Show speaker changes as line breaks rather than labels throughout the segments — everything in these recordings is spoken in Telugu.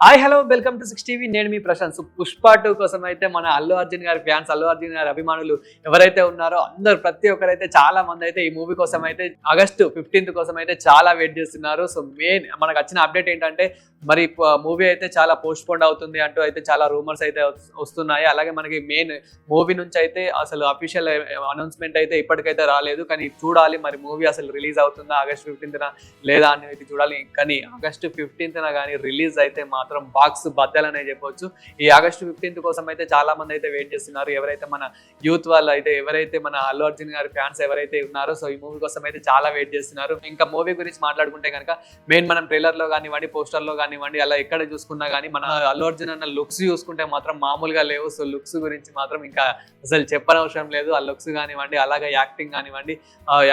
Hi hello welcome to 6 TV. నేను మీ ప్రశాంత్. సో పుష్ప 2 కోసం అయితే మన అల్లు అర్జున్ గారి ఫ్యాన్స్, అల్లు అర్జున్ గారి అభిమానులు ఎవరైతే ఉన్నారో అందరు ప్రతి ఒక్కరైతే చాలా మంది అయితే ఈ మూవీ కోసం అయితే ఆగస్టు 15 కోసం అయితే చాలా వెయిట్ చేస్తున్నారు. సో మెయిన్ మనకు వచ్చిన అప్డేట్ ఏంటంటే మరి మూవీ అయితే చాలా పోస్ట్ పోన్ అవుతుంది అంటూ అయితే చాలా రూమర్స్ అయితే వస్తున్నాయి. అలాగే మనకి మెయిన్ మూవీ నుంచి అయితే అసలు అఫీషియల్ అనౌన్స్మెంట్ అయితే ఇప్పటికైతే రాలేదు. కానీ చూడాలి మరి మూవీ అసలు రిలీజ్ అవుతుందా ఆగస్ట్ 15న లేదా అని అయితే చూడాలి. కానీ ఆగస్టు 15న కానీ రిలీజ్ అయితే మాత్రం బాక్స్ బద్దలనే చెప్పొచ్చు. ఈ ఆగస్టు 15 కోసం అయితే చాలా మంది అయితే వెయిట్ చేస్తున్నారు. ఎవరైతే మన యూత్ వాళ్ళు అయితే ఎవరైతే మన అల్లు అర్జున్ గారి ఫ్యాన్స్ ఎవరైతే ఉన్నారో సో ఈ మూవీ కోసం అయితే చాలా వెయిట్ చేస్తున్నారు. ఇంకా మూవీ గురించి మాట్లాడుకుంటే కనుక మెయిన్ మనం ట్రైలర్ లో కానివ్వండి, పోస్టర్ లో కానివ్వండి, అలా ఎక్కడ చూసుకున్నా కానీ మన అల్లు అర్జున్ అన్న లుక్స్ చూసుకుంటే మాత్రం మామూలుగా లేవు. సో లుక్స్ గురించి మాత్రం ఇంకా అసలు చెప్పనవసరం లేదు. ఆ లుక్స్ కానివ్వండి, అలాగే యాక్టింగ్ కానివ్వండి,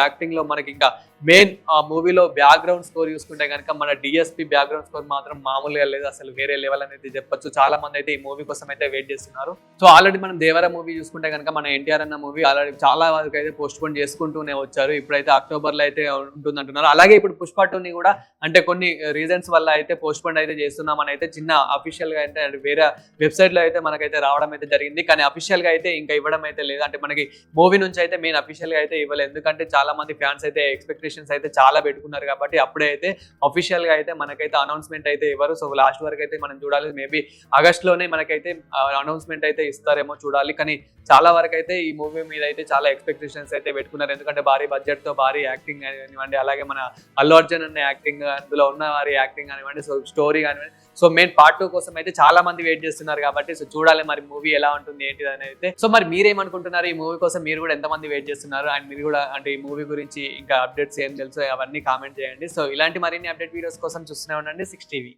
యాక్టింగ్ లో మనకి ఇంకా మెయిన్ ఆ మూవీలో బ్యాక్గ్రౌండ్ స్కోర్ చూసుకుంటే కనుక మన డిఎస్పి బ్యాక్గ్రౌండ్ స్కోర్ మాత్రం మామూలుగా లేదు, అసలు వేరే లెవెల్ అనేది చెప్పొచ్చు. చాలా మంది అయితే ఈ మూవీ కోసం అయితే వెయిట్ చేస్తున్నారు. సో ఆల్రెడీ మనం దేవర మూవీ చూసుకుంటే కనుక మన ఎన్టీఆర్ అన్న మూవీ ఆల్రెడీ చాలా వరకు అయితే పోస్ట్ పోన్ చేసుకుంటూనే వచ్చారు. ఇప్పుడైతే అక్టోబర్ లో అయితే ఉంటుంది అంటున్నారు. అలాగే ఇప్పుడు పుష్ప 2ని కూడా అంటే కొన్ని రీజన్స్ వల్ల అయితే పోస్ట్ పోన్ అయితే చేస్తున్నామని అయితే చిన్న అఫీషియల్ గా అయితే వేరే వెబ్సైట్ లో అయితే మనకైతే రావడం అయితే జరిగింది. కానీ అఫీషియల్ గా అయితే ఇంకా ఇవ్వడం అయితే లేదు. అంటే మనకి మూవీ నుంచి అయితే మెయిన్ అఫీషియల్ గా అయితే ఇవ్వలేదు. ఎందుకంటే చాలా మంది ఫ్యాన్స్ అయితే ఎక్స్పెక్టేషన్స్ అయితే చాలా పెట్టుకున్నారు కాబట్టి అప్పుడే అయితే అఫీషియల్ గా అయితే మనకైతే అనౌన్స్మెంట్ అయితే ఇవ్వరు. సో లాస్ట్ వరకు అయితే మనం చూడాలి. మేబీ ఆగస్ట్ లోనే మనకైతే అనౌన్స్మెంట్ అయితే ఇస్తారేమో చూడాలి. కానీ చాలా వరకు అయితే ఈ మూవీ మీద అయితే చాలా ఎక్స్పెక్టేషన్స్ అయితే పెట్టుకున్నారు. ఎందుకంటే భారీ బడ్జెట్ తో భారీ యాక్టింగ్ కానివ్వండి, అలాగే మన అల్లు అర్జున్ అనే యాక్టింగ్, అందులో ఉన్న వారి యాక్టింగ్ కానివ్వండి, సో స్టోరీ కానివ్వండి, సో మెయిన్ పార్ట్ 2 కోసం అయితే చాలా మంది వెయిట్ చేస్తున్నారు కాబట్టి సో చూడాలి మరి మూవీ ఎలా ఉంటుంది ఏంటిది అని అయితే. సో మరి మీరేమనుకుంటున్నారు ఈ మూవీ కోసం? మీరు కూడా ఎంతమంది వెయిట్ చేస్తున్నారు అండ్ మీరు కూడా అంటే ఈ మూవీ గురించి ఇంకా అప్డేట్స్ ఏం తెలుసు అవన్నీ కామెంట్ చేయండి. సో ఇలాంటి మరిన్ని అప్డేట్ వీడియోస్ కోసం చూస్తూనే ఉండండి 6 టీవీ.